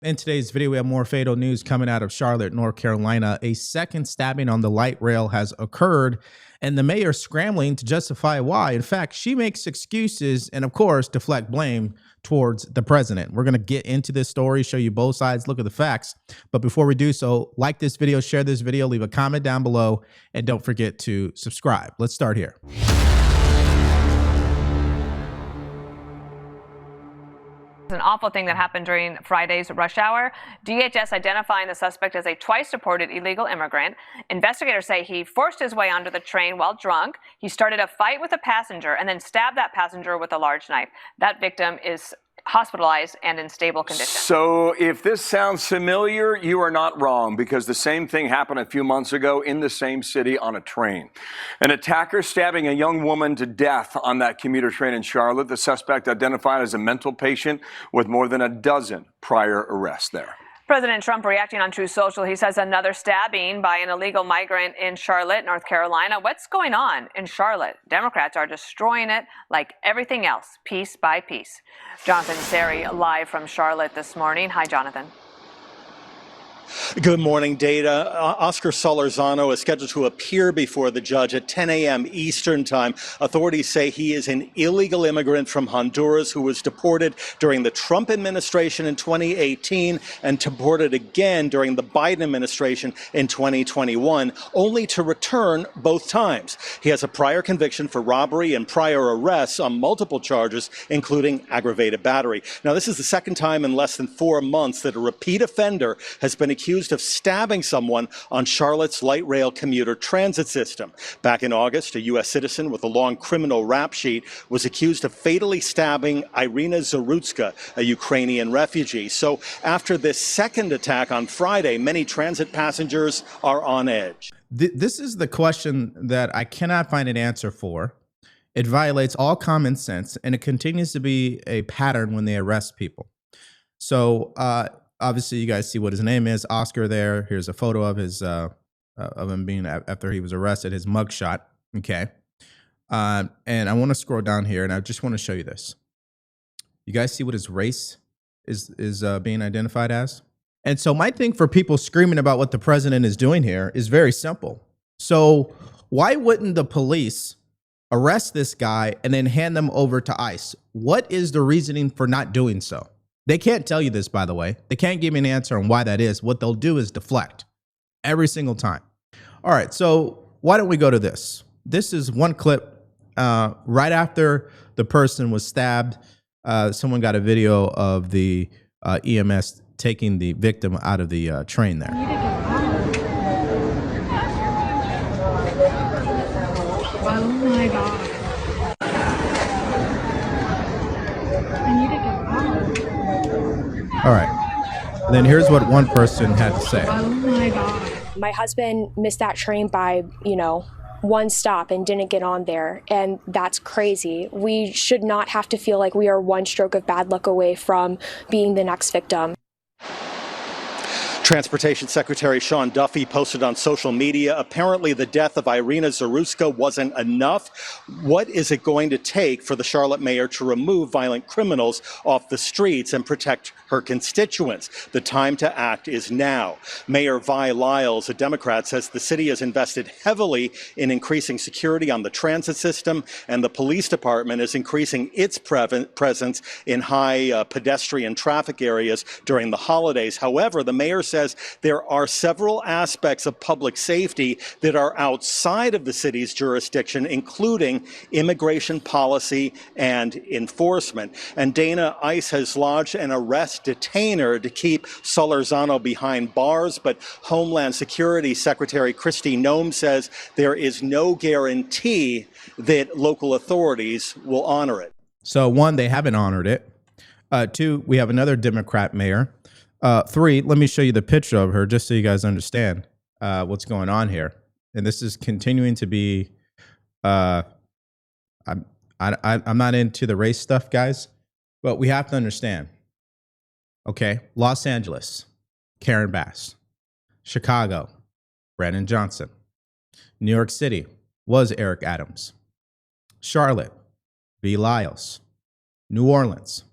In today's video, we have more fatal news coming out of Charlotte, North Carolina. A second stabbing on the light rail has occurred, and the mayor scrambling to justify why. In fact, she makes excuses and, of course, deflect blame towards the president. We're going to get into this story, show you both sides, look at the facts. But before we do so, like this video, share this video, leave a comment down below, and don't forget to subscribe. Let's start here. An awful thing that happened during Friday's rush hour. DHS identifying the suspect as a twice-deported illegal immigrant. Investigators say he forced his way onto the train while drunk. He started a fight with a passenger and then stabbed that passenger with a large knife. That victim is hospitalized and in stable condition. So if this sounds familiar, you are not wrong, because the same thing happened a few months ago in the same city on a train. An attacker stabbing a young woman to death on that commuter train in Charlotte. The suspect identified as a mental patient with more than a dozen prior arrests there. President Trump reacting on Truth Social. He says another stabbing by an illegal migrant in Charlotte, North Carolina. What's going on in Charlotte? Democrats are destroying it like everything else, piece by piece. Jonathan Seri live from Charlotte this morning. Hi, Jonathan. Good morning, Data. Oscar Solorzano is scheduled to appear before the judge at 10 a.m. Eastern Time. Authorities say he is an illegal immigrant from Honduras who was deported during the Trump administration in 2018 and deported again during the Biden administration in 2021, only to return both times. He has a prior conviction for robbery and prior arrests on multiple charges, including aggravated battery. Now, this is the second time in less than 4 months that a repeat offender has been accused of stabbing someone on Charlotte's light rail commuter transit system. Back in August, a U.S. citizen with a long criminal rap sheet was accused of fatally stabbing Irina Zarutska, a Ukrainian refugee. So after this second attack on Friday, many transit passengers are on edge. This is the question that I cannot find an answer for. It violates all common sense, and it continues to be a pattern when they arrest people. So, obviously, you guys see what his name is, Oscar. There, here's a photo of his of him being after he was arrested, his mugshot. Okay, and I want to scroll down here, and I just want to show you this. You guys see what his race is being identified as? And so, my thing for people screaming about what the president is doing here is very simple. So, why wouldn't the police arrest this guy and then hand them over to ICE? What is the reasoning for not doing so? They can't tell you this, by the way. They can't give me an answer on why that is. What they'll do is deflect every single time. All right, so why don't we go to this? This is one clip right after the person was stabbed. Someone got a video of the EMS taking the victim out of the train there. Oh my God. All right. And then here's what one person had to say. Oh my God. My husband missed that train by, one stop and didn't get on there. And that's crazy. We should not have to feel like we are one stroke of bad luck away from being the next victim. Transportation Secretary Sean Duffy posted on social media, apparently the death of Irina Zarutska wasn't enough. What is it going to take for the Charlotte mayor to remove violent criminals off the streets and protect her constituents? The time to act is now. Mayor Vi Lyles, a Democrat, says the city has invested heavily in increasing security on the transit system, and the police department is increasing its presence in high pedestrian traffic areas during the holidays. However, the mayor says there are several aspects of public safety that are outside of the city's jurisdiction, including immigration policy and enforcement. And Dana, ICE has lodged an arrest detainer to keep Solorzano behind bars, but Homeland Security Secretary Kristi Noem says there is no guarantee that local authorities will honor it. So one, they haven't honored it. Two, we have another Democrat mayor. Three, let me show you the picture of her just so you guys understand what's going on here. And this is continuing to be, I'm not into the race stuff, guys, but we have to understand. Okay, Los Angeles, Karen Bass. Chicago, Brandon Johnson. New York City was Eric Adams. Charlotte, Vi Lyles. New Orleans,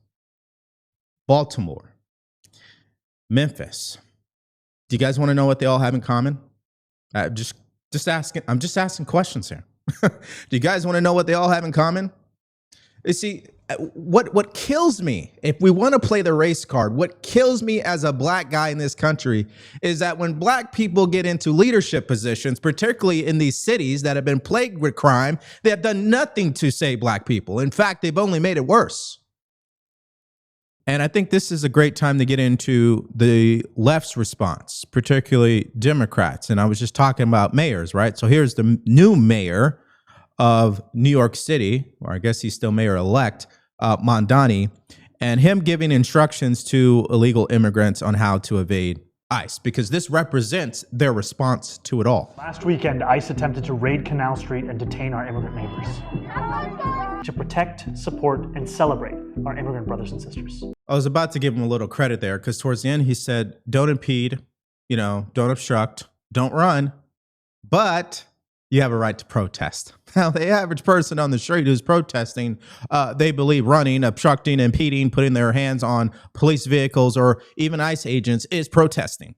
Baltimore, Memphis. Do you guys want to know what they all have in common? Just asking. I'm just asking questions here. Do you guys want to know what they all have in common? You see, what kills me, if we want to play the race card, what kills me as a black guy in this country is that when black people get into leadership positions, particularly in these cities that have been plagued with crime, they have done nothing to save black people. In fact, they've only made it worse. And I think this is a great time to get into the left's response, particularly Democrats. And I was just talking about mayors, right? So here's the new mayor of New York City, or I guess he's still mayor-elect, Mondani, and him giving instructions to illegal immigrants on how to evade ICE, because this represents their response to it all. Last weekend, ICE attempted to raid Canal Street and detain our immigrant neighbors to protect, support, and celebrate our immigrant brothers and sisters. I was about to give him a little credit there, because towards the end he said, don't impede, don't obstruct, don't run, but you have a right to protest. Now, the average person on the street who's protesting, they believe running, obstructing, impeding, putting their hands on police vehicles or even ICE agents is protesting.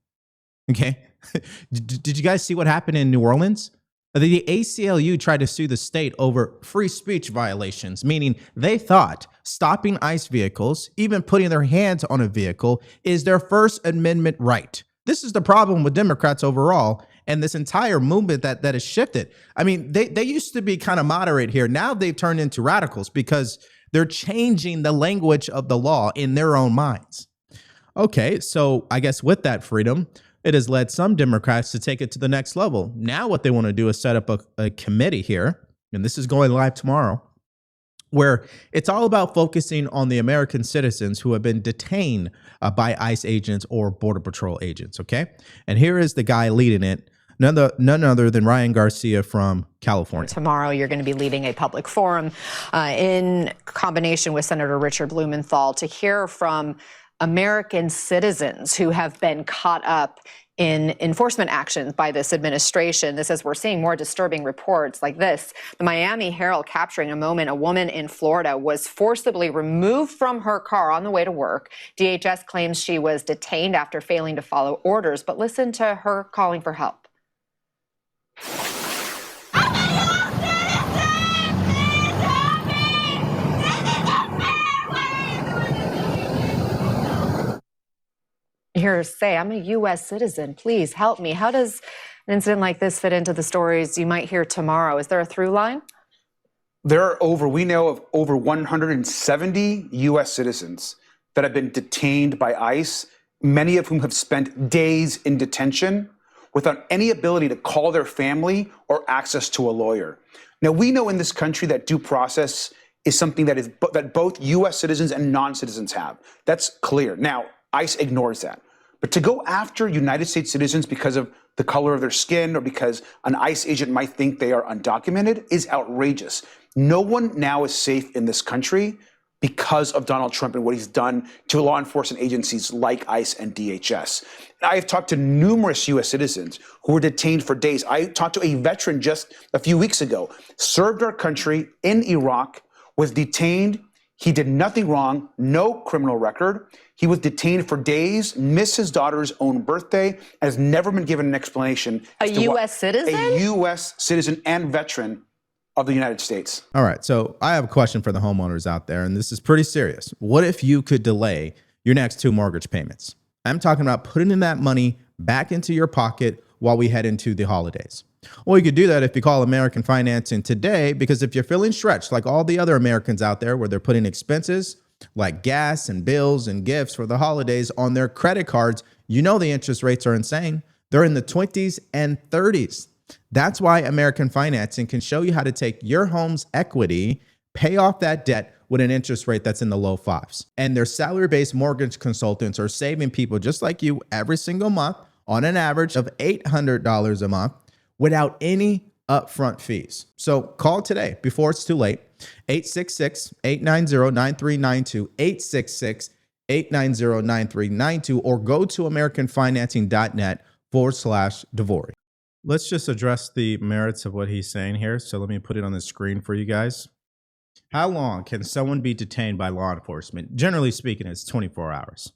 Okay? Did you guys see what happened in New Orleans? The ACLU tried to sue the state over free speech violations, meaning they thought stopping ICE vehicles, even putting their hands on a vehicle, is their First Amendment right. This is the problem with Democrats overall, and this entire movement that has shifted. I mean, they used to be kind of moderate here. Now they've turned into radicals because they're changing the language of the law in their own minds. Okay, so I guess with that freedom, it has led some Democrats to take it to the next level. Now what they want to do is set up a committee here, and this is going live tomorrow, where it's all about focusing on the American citizens who have been detained by ICE agents or Border Patrol agents, okay? And here is the guy leading it, none other than Ryan Garcia from California. Tomorrow, you're going to be leading a public forum in combination with Senator Richard Blumenthal to hear from American citizens who have been caught up in enforcement actions by this administration. This is, we're seeing more disturbing reports like this. The Miami Herald capturing a moment a woman in Florida was forcibly removed from her car on the way to work. DHS claims she was detained after failing to follow orders, but listen to her calling for help. Here say, I'm a U.S. citizen. Please help me. How does an incident like this fit into the stories you might hear tomorrow? Is there a through line? We know of over 170 U.S. citizens that have been detained by ICE, many of whom have spent days in detention without any ability to call their family or access to a lawyer. Now, we know in this country that due process is something that both U.S. citizens and non-citizens have. That's clear. Now, ICE ignores that. But to go after United States citizens because of the color of their skin or because an ICE agent might think they are undocumented is outrageous. No one now is safe in this country because of Donald Trump and what he's done to law enforcement agencies like ICE and DHS. And I have talked to numerous U.S. citizens who were detained for days. I talked to a veteran just a few weeks ago, served our country in Iraq, was detained. He did nothing wrong, no criminal record. He was detained for days, missed his daughter's own birthday, has never been given an explanation. A U.S. citizen? A U.S. citizen and veteran of the United States. All right, so I have a question for the homeowners out there, and this is pretty serious. What if you could delay your next 2 mortgage payments? I'm talking about putting that money back into your pocket while we head into the holidays. Well, you could do that if you call American Financing today, because if you're feeling stretched like all the other Americans out there where they're putting expenses like gas and bills and gifts for the holidays on their credit cards, you know the interest rates are insane. They're in the 20s and 30s. That's why American Financing can show you how to take your home's equity, pay off that debt with an interest rate that's in the low 5s. And their salary-based mortgage consultants are saving people just like you every single month on an average of $800 a month without any upfront fees. So call today before it's too late. 866-890-9392, 866-890-9392, or go to americanfinancing.net/Devori. Let's just address the merits of what he's saying here. So let me put it on the screen for you guys. How long can someone be detained by law enforcement? Generally speaking, it's 24 hours.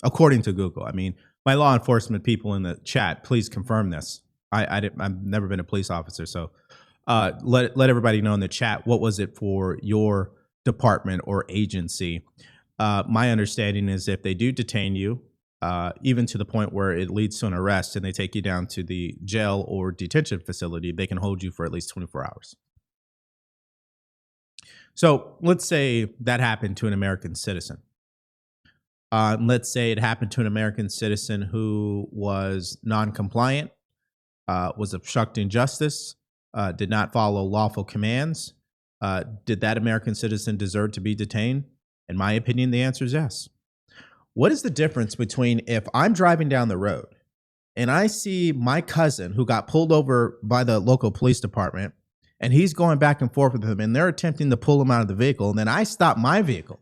according to Google. I mean, my law enforcement people in the chat, please confirm this. I've never been a police officer, so let everybody know in the chat, what was it for your department or agency? My understanding is if they do detain you, even to the point where it leads to an arrest and they take you down to the jail or detention facility, they can hold you for at least 24 hours. So let's say that happened to an American citizen. Let's say it happened to an American citizen who was non-compliant, was obstructing justice, did not follow lawful commands. Did that American citizen deserve to be detained? In my opinion, the answer is yes. What is the difference between if I'm driving down the road and I see my cousin who got pulled over by the local police department and he's going back and forth with them and they're attempting to pull him out of the vehicle, and then I stop my vehicle.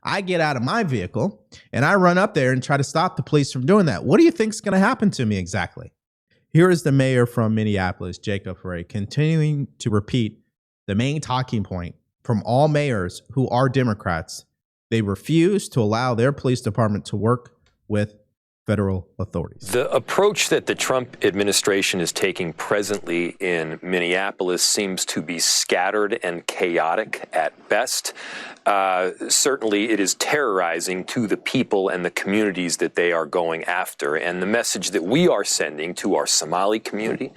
I get out of my vehicle and I run up there and try to stop the police from doing that. What do you think is going to happen to me exactly? Here is the mayor from Minneapolis, Jacob Frey, continuing to repeat the main talking point from all mayors who are Democrats. They refuse to allow their police department to work with federal authorities. The approach that the Trump administration is taking presently in Minneapolis seems to be scattered and chaotic at best. Certainly, it is terrorizing to the people and the communities that they are going after. And the message that we are sending to our Somali community,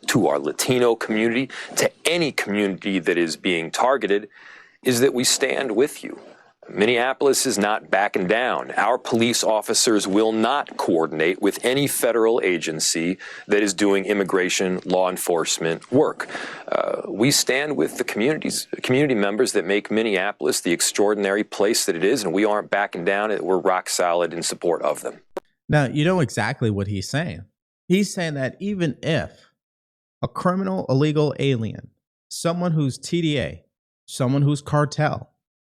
to our Latino community, to any community that is being targeted, is that we stand with you. Minneapolis is not backing down. Our police officers will not coordinate with any federal agency that is doing immigration law enforcement work. We stand with the community members that make Minneapolis the extraordinary place that it is, and we aren't backing down. We're rock solid in support of them. Now, you know exactly what he's saying. He's saying that even if a criminal, illegal alien, someone who's TDA, someone who's cartel,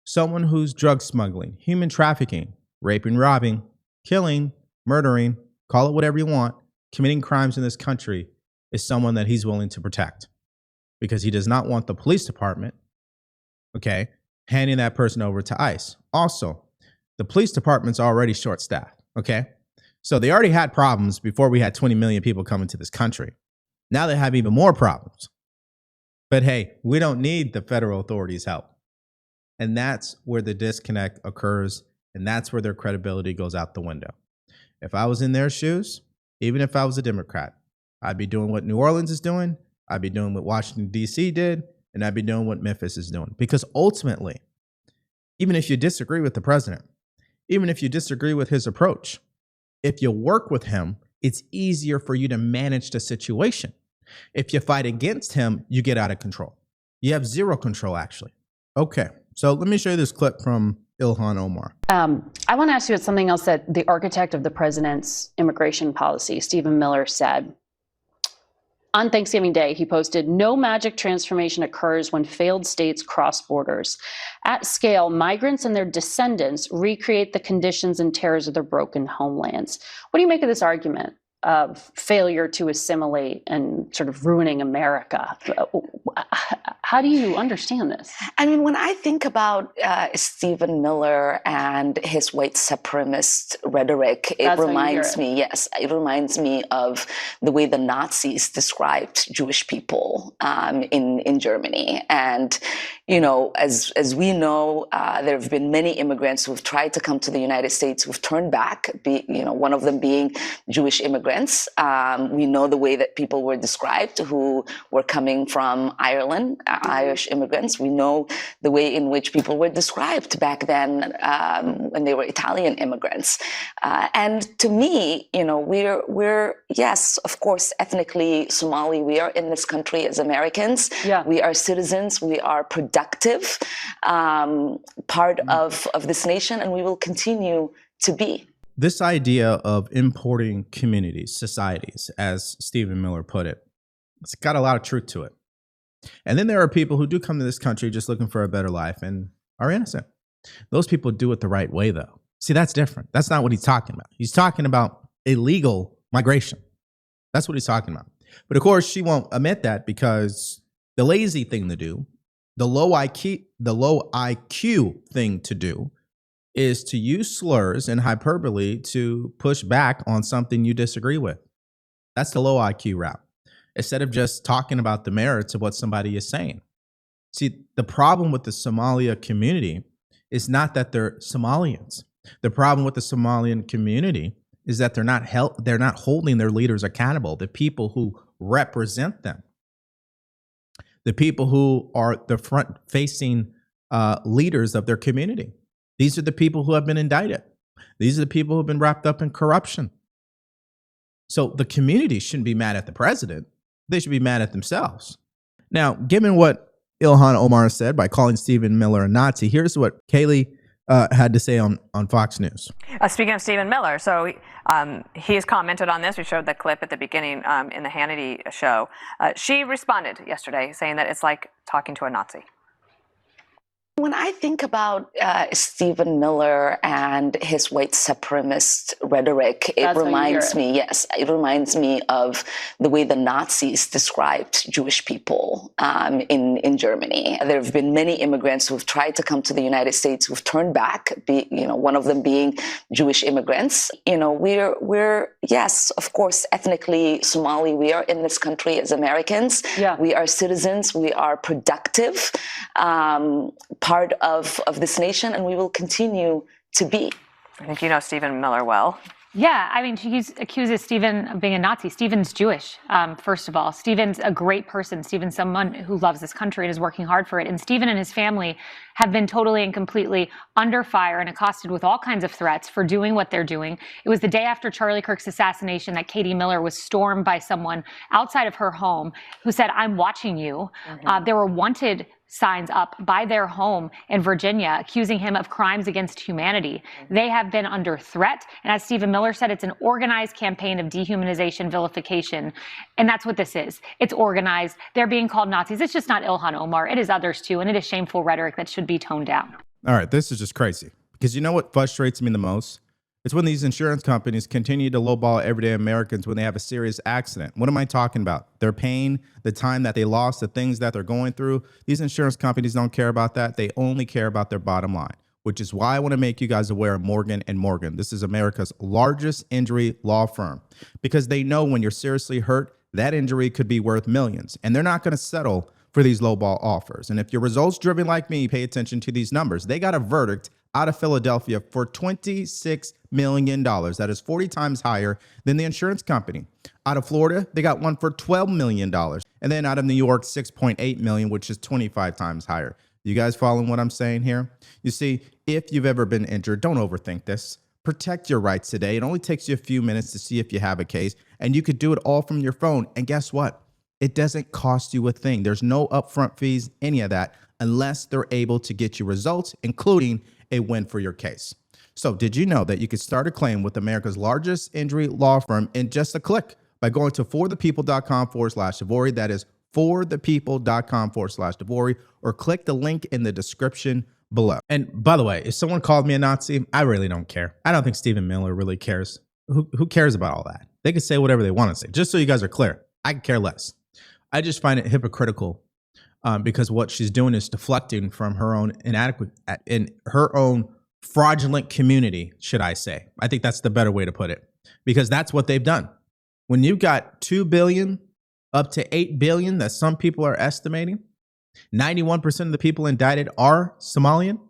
someone who's drug smuggling, human trafficking, raping, robbing, killing, murdering, call it whatever you want, committing crimes in this country, is someone that he's willing to protect because he does not want the police department, okay, handing that person over to ICE. Also, the police department's already short-staffed, okay? So they already had problems before we had 20 million people coming to this country. Now they have even more problems. But hey, we don't need the federal authorities' help. And that's where the disconnect occurs, and that's where their credibility goes out the window. If I was in their shoes, even if I was a Democrat, I'd be doing what New Orleans is doing, I'd be doing what Washington, D.C. did, and I'd be doing what Memphis is doing. Because ultimately, even if you disagree with the president, even if you disagree with his approach, if you work with him, it's easier for you to manage the situation. If you fight against him, you get out of control. You have zero control, actually. Okay. So let me show you this clip from Ilhan Omar. I want to ask you about something else that the architect of the president's immigration policy, Stephen Miller, said. On Thanksgiving Day, he posted, "No magic transformation occurs when failed states cross borders. At scale, migrants and their descendants recreate the conditions and terrors of their broken homelands." What do you make of this argument of failure to assimilate and sort of ruining America? How do you understand this? I mean, when I think about Stephen Miller and his white supremacist rhetoric, it reminds me of the way the Nazis described Jewish people in Germany. And, you know, as we know, there have been many immigrants who've tried to come to the United States who've turned back, one of them being Jewish immigrants. We know the way that people were described who were coming from Ireland, Irish immigrants. We know the way in which people were described back then when they were Italian immigrants. And to me, you know, we're yes, of course, ethnically Somali. We are in this country as Americans. Yeah. We are citizens. We are productive part of this nation, and we will continue to be. This idea of importing communities, societies, as Stephen Miller put it, it's got a lot of truth to it. And then there are people who do come to this country just looking for a better life and are innocent. Those people do it the right way, though. See, that's different. That's not what he's talking about. He's talking about illegal migration. That's what he's talking about. But of course, she won't admit that because the lazy thing to do, the low IQ thing to do, is to use slurs and hyperbole to push back on something you disagree with. That's the low IQ route, instead of just talking about the merits of what somebody is saying. See, the problem with the Somalia community is not that they're Somalians. The problem with the Somalian community is that they're not holding their leaders accountable, the people who represent them, the people who are the front-facing leaders of their community. These are the people who have been indicted. These are the people who have been wrapped up in corruption. So the community shouldn't be mad at the president. They should be mad at themselves. Now, given what Ilhan Omar said by calling Stephen Miller a Nazi, here's what Kaylee had to say on Fox News. Speaking of Stephen Miller, so he has commented on this. We showed the clip at the beginning in the Hannity show. She responded yesterday saying that it's like talking to a Nazi. When I think about Stephen Miller and his white supremacist rhetoric, it reminds me of the way the Nazis described Jewish people in Germany. There have been many immigrants who have tried to come to the United States who've turned back. One of them being Jewish immigrants. We're yes, of course, ethnically Somali. We are in this country as Americans. Yeah. We are citizens. We are productive. Part of this nation, and we will continue to be. I think you know Stephen Miller well. Yeah, I mean, he accuses Stephen of being a Nazi. Stephen's Jewish, first of all. Stephen's a great person. Stephen's someone who loves this country and is working hard for it. And Stephen and his family have been totally and completely under fire and accosted with all kinds of threats for doing what they're doing. It was the day after Charlie Kirk's assassination that Katie Miller was stormed by someone outside of her home who said, "I'm watching you." Mm-hmm. There were wanted signs up by their home in Virginia accusing him of crimes against humanity. They have been under threat. And as Stephen Miller said, it's an organized campaign of dehumanization, vilification. And that's what this is. It's organized. They're being called Nazis. It's just not Ilhan Omar. It is others too. And it is shameful rhetoric that should be toned down. All right, this is just crazy. Because you know what frustrates me the most? It's when these insurance companies continue to lowball everyday Americans when they have a serious accident. What am I talking about? Their pain, the time that they lost, the things that they're going through. These insurance companies don't care about that. They only care about their bottom line, which is why I want to make you guys aware of Morgan & Morgan. This is America's largest injury law firm, because they know when you're seriously hurt, that injury could be worth millions, and they're not going to settle for these lowball offers. And if you're results driven like me, pay attention to these numbers. They got a verdict out of Philadelphia for $26 million. That is 40 times higher than the insurance company. Out of Florida, they got one for $12 million. And then out of New York, $6.8 million, which is 25 times higher. You guys following what I'm saying here? You see, if you've ever been injured, don't overthink this. Protect your rights today. It only takes you a few minutes to see if you have a case, and you could do it all from your phone. And guess what? It doesn't cost you a thing. There's no upfront fees, any of that, unless they're able to get you results, including a win for your case. So did you know that you could start a claim with America's largest injury law firm in just a click by going to forthepeople.com/Devori? That is forthepeople.com/Devori, or click the link in the description below. And by the way, if someone called me a Nazi, I really don't care. I don't think Stephen Miller really cares. Who cares about all that? They can say whatever they want to say. Just so you guys are clear, I could care less. I just find it hypocritical because what she's doing is deflecting from her own her own fraudulent community, should I say. I think that's the better way to put it, because that's what they've done. When you've got 2 billion up to 8 billion that some people are estimating, 91% of the people indicted are Somalian.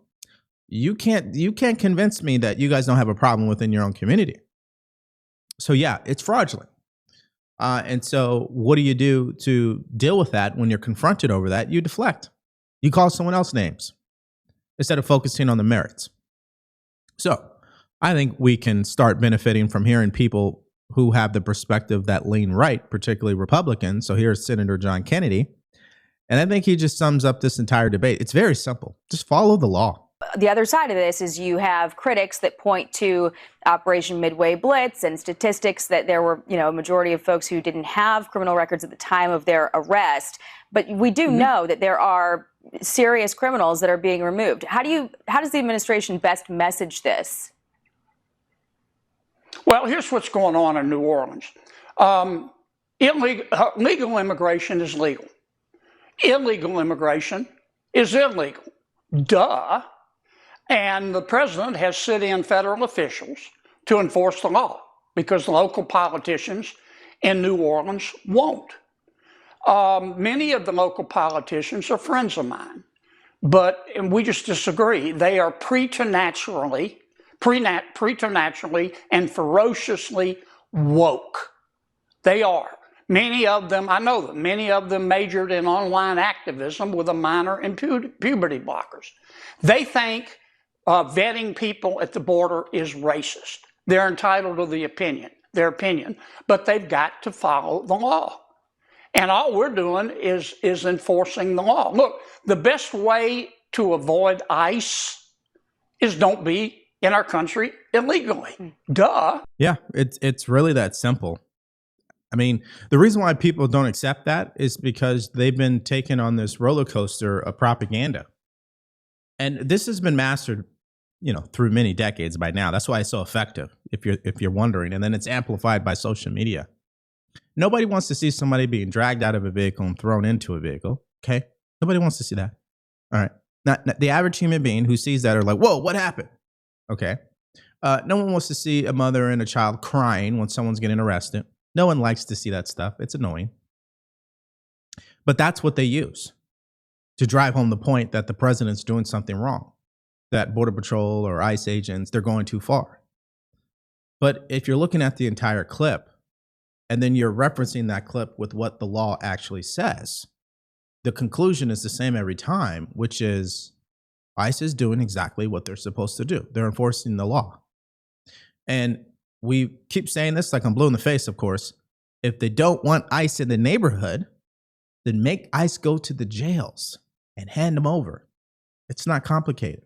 You can't convince me that you guys don't have a problem within your own community. So yeah, it's fraudulent. And so what do you do to deal with that when you're confronted over that? You deflect. You call someone else names instead of focusing on the merits. So I think we can start benefiting from hearing people who have the perspective that lean right, particularly Republicans. So here's Senator John Kennedy. And I think he just sums up this entire debate. It's very simple. Just follow the law. The other side of this is you have critics that point to Operation Midway Blitz and statistics that there were, a majority of folks who didn't have criminal records at the time of their arrest. But we do know that there are serious criminals that are being removed. How does the administration best message this? Well, here's what's going on in New Orleans. Legal immigration is legal. Illegal immigration is illegal. Duh. And the president has sent in federal officials to enforce the law because local politicians in New Orleans won't. Many of the local politicians are friends of mine, and we just disagree. They are preternaturally and ferociously woke. They are. Many of them, I know them, many of them majored in online activism with a minor in puberty blockers. They think vetting people at the border is racist. They're entitled to their opinion, but they've got to follow the law. And all we're doing is enforcing the law. Look, the best way to avoid ICE is don't be in our country illegally. Duh. Yeah, it's really that simple. I mean, the reason why people don't accept that is because they've been taken on this roller coaster of propaganda. And this has been mastered, through many decades by now. That's why it's so effective, if you're wondering. And then it's amplified by social media. Nobody wants to see somebody being dragged out of a vehicle and thrown into a vehicle. Okay? Nobody wants to see that. All right. Not the average human being who sees that are like, whoa, what happened? Okay. No one wants to see a mother and a child crying when someone's getting arrested. No one likes to see that stuff. It's annoying. But that's what they use to drive home the point that the president's doing something wrong, that Border Patrol or ICE agents, they're going too far. But if you're looking at the entire clip, and then you're referencing that clip with what the law actually says, the conclusion is the same every time, which is ICE is doing exactly what they're supposed to do. They're enforcing the law. And we keep saying this like I'm blue in the face, of course. If they don't want ICE in the neighborhood, then make ICE go to the jails and hand them over. It's not complicated.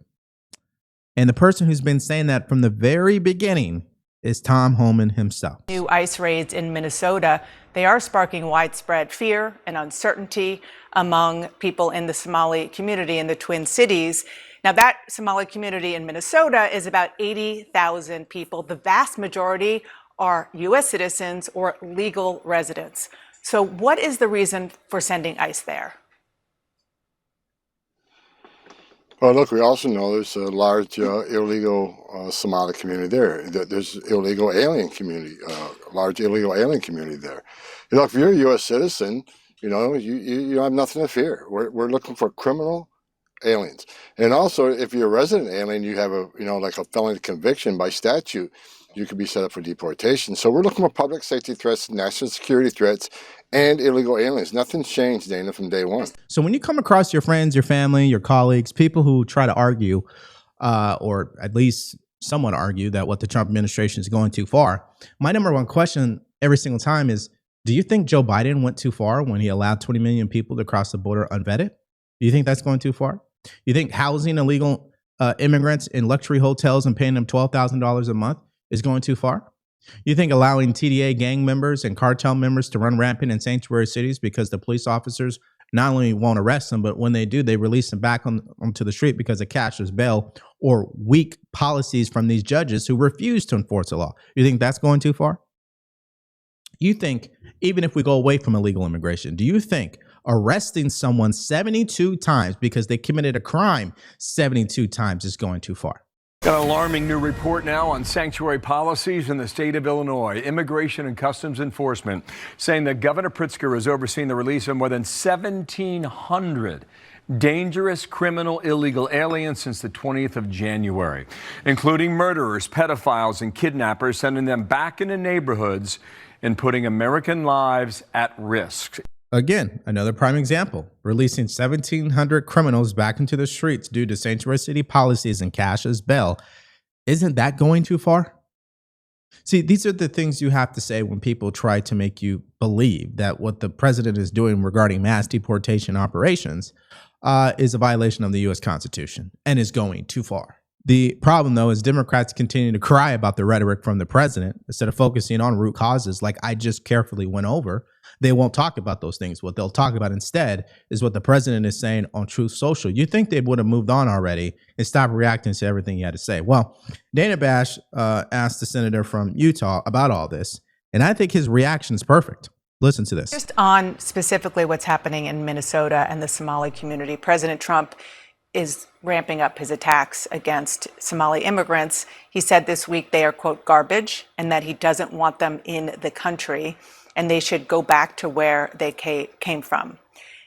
And the person who's been saying that from the very beginning is Tom Homan himself. New ICE raids in Minnesota, they are sparking widespread fear and uncertainty among people in the Somali community in the Twin Cities. Now, that Somali community in Minnesota is about 80,000 people. The vast majority are U.S. citizens or legal residents. So what is the reason for sending ICE there? Well, look, we also know there's a large illegal Somali community there. There's illegal alien community, large illegal alien community there. If you're a U.S. citizen, you have nothing to fear. We're looking for criminal aliens. And also, if you're a resident alien, you have like a felony conviction by statute, you could be set up for deportation. So we're looking for public safety threats, national security threats, and illegal aliens. Nothing's changed, Dana, from day one. So when you come across your friends, your family, your colleagues, people who try to argue, or at least somewhat argue that what the Trump administration is going too far, my number one question every single time is, do you think Joe Biden went too far when he allowed 20 million people to cross the border unvetted? Do you think that's going too far? You think housing illegal immigrants in luxury hotels and paying them $12,000 a month is going too far? You think allowing TDA gang members and cartel members to run rampant in sanctuary cities because the police officers not only won't arrest them, but when they do, they release them back onto the street because of cashless bail or weak policies from these judges who refuse to enforce the law? You think that's going too far? You think, even if we go away from illegal immigration, do you think arresting someone 72 times because they committed a crime 72 times is going too far? Got an alarming new report now on sanctuary policies in the state of Illinois. Immigration and Customs Enforcement saying that Governor Pritzker is overseeing the release of more than 1,700 dangerous criminal illegal aliens since the 20th of January, including murderers, pedophiles, and kidnappers, sending them back into neighborhoods and putting American lives at risk. Again, another prime example, releasing 1,700 criminals back into the streets due to sanctuary city policies and cashless bail. Isn't that going too far? See, these are the things you have to say when people try to make you believe that what the president is doing regarding mass deportation operations is a violation of the U.S. Constitution and is going too far. The problem, though, is Democrats continue to cry about the rhetoric from the president instead of focusing on root causes like I just carefully went over. They won't talk about those things. What they'll talk about instead is what the president is saying on Truth Social. You think they would have moved on already and stopped reacting to everything he had to say. Well, Dana Bash asked the senator from Utah about all this, and I think his reaction is perfect. Listen to this. Just on specifically what's happening in Minnesota and the Somali community, President Trump is ramping up his attacks against Somali immigrants. He said this week they are, quote, garbage, and that he doesn't want them in the country, and they should go back to where they came from.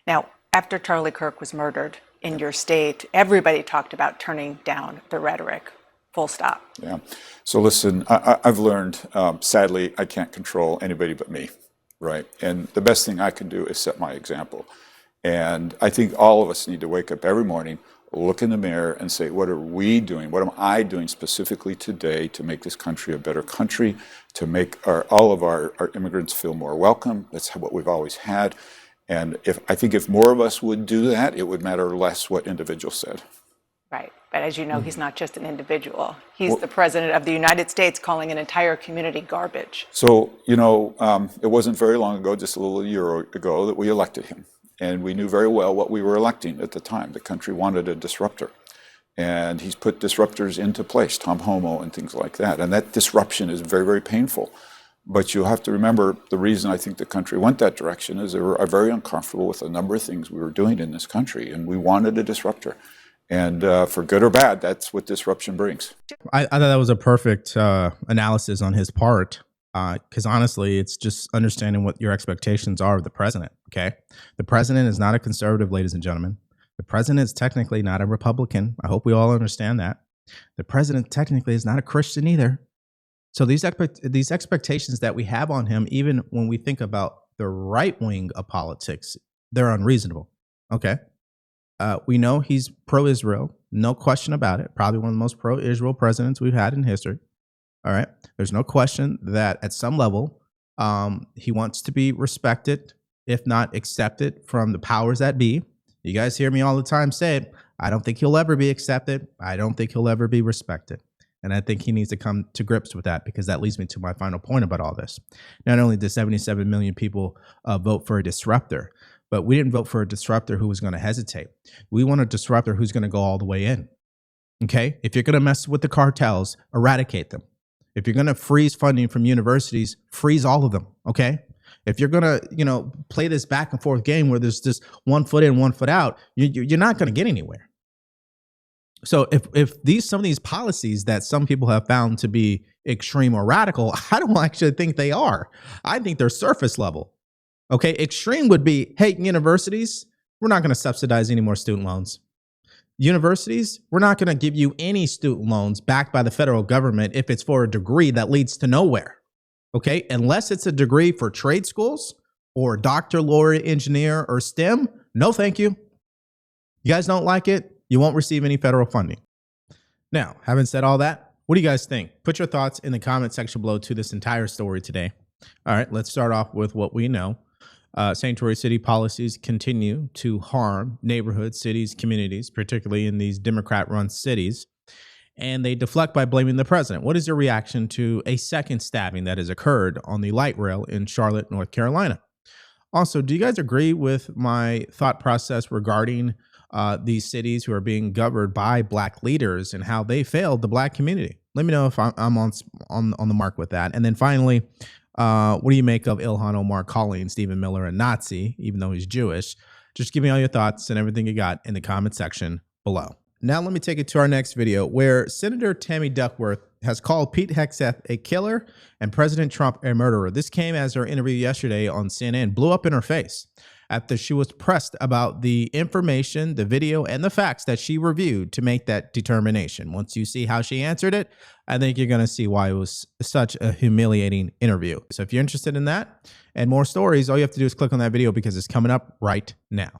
Now, after Charlie Kirk was murdered in your state, everybody talked about turning down the rhetoric, full stop. Yeah. So listen, I've learned, sadly, I can't control anybody but me, right? And the best thing I can do is set my example. And I think all of us need to wake up every morning, look in the mirror and say, what are we doing? What am I doing specifically today to make this country a better country, to make all of our immigrants feel more welcome? That's what we've always had. And I think if more of us would do that, it would matter less what individuals said. Right. But as you know, he's not just an individual. He's the president of the United States calling an entire community garbage. So, you know, it wasn't very long ago, just a little year ago, that we elected him. And we knew very well what we were electing at the time. The country wanted a disruptor. And he's put disruptors into place, Tom Homo and things like that. And that disruption is very, very painful. But you have to remember the reason I think the country went that direction is they were very uncomfortable with a number of things we were doing in this country. And we wanted a disruptor. And for good or bad, that's what disruption brings. I thought that was a perfect analysis on his part. Because honestly, it's just understanding what your expectations are of the president, okay? The president is not a conservative, ladies and gentlemen. The president is technically not a Republican. I hope we all understand that. The president technically is not a Christian either. So these expectations that we have on him, even when we think about the right wing of politics, they're unreasonable, okay? We know he's pro-Israel, no question about it. Probably one of the most pro-Israel presidents we've had in history. All right. There's no question that at some level, he wants to be respected, if not accepted, from the powers that be. You guys hear me all the time say it. I don't think he'll ever be accepted. I don't think he'll ever be respected. And I think he needs to come to grips with that, because that leads me to my final point about all this. Not only did 77 million people vote for a disruptor, but we didn't vote for a disruptor who was going to hesitate. We want a disruptor who's going to go all the way in. Okay. If you're going to mess with the cartels, eradicate them. If you're going to freeze funding from universities, freeze all of them, okay? If you're going to, play this back and forth game where there's just 1 foot in, 1 foot out, you're not going to get anywhere. So if some of these policies that some people have found to be extreme or radical, I don't actually think they are. I think they're surface level, okay? Extreme would be, hey, universities, we're not going to subsidize any more student loans. Universities, we're not going to give you any student loans backed by the federal government if it's for a degree that leads to nowhere, okay? Unless it's a degree for trade schools or doctor, lawyer, engineer, or STEM, no thank you. You guys don't like it, you won't receive any federal funding. Now, having said all that, what do you guys think? Put your thoughts in the comment section below to this entire story today. All right, let's start off with what we know. Sanctuary city policies continue to harm neighborhoods, cities, communities, particularly in these Democrat-run cities, and they deflect by blaming the president. What is your reaction to a second stabbing that has occurred on the light rail in Charlotte, North Carolina? Also, do you guys agree with my thought process regarding these cities who are being governed by Black leaders and how they failed the Black community? Let me know if I'm on the mark with that. And then finally, what do you make of Ilhan Omar calling Stephen Miller a Nazi, even though he's Jewish? Just give me all your thoughts and everything you got in the comment section below. Now let me take it to our next video, where Senator Tammy Duckworth has called Pete Hegseth a killer and President Trump a murderer. This came as her interview yesterday on CNN blew up in her face after she was pressed about the information, the video, and the facts that she reviewed to make that determination. Once you see how she answered it, I think you're going to see why it was such a humiliating interview. So if you're interested in that and more stories, all you have to do is click on that video because it's coming up right now.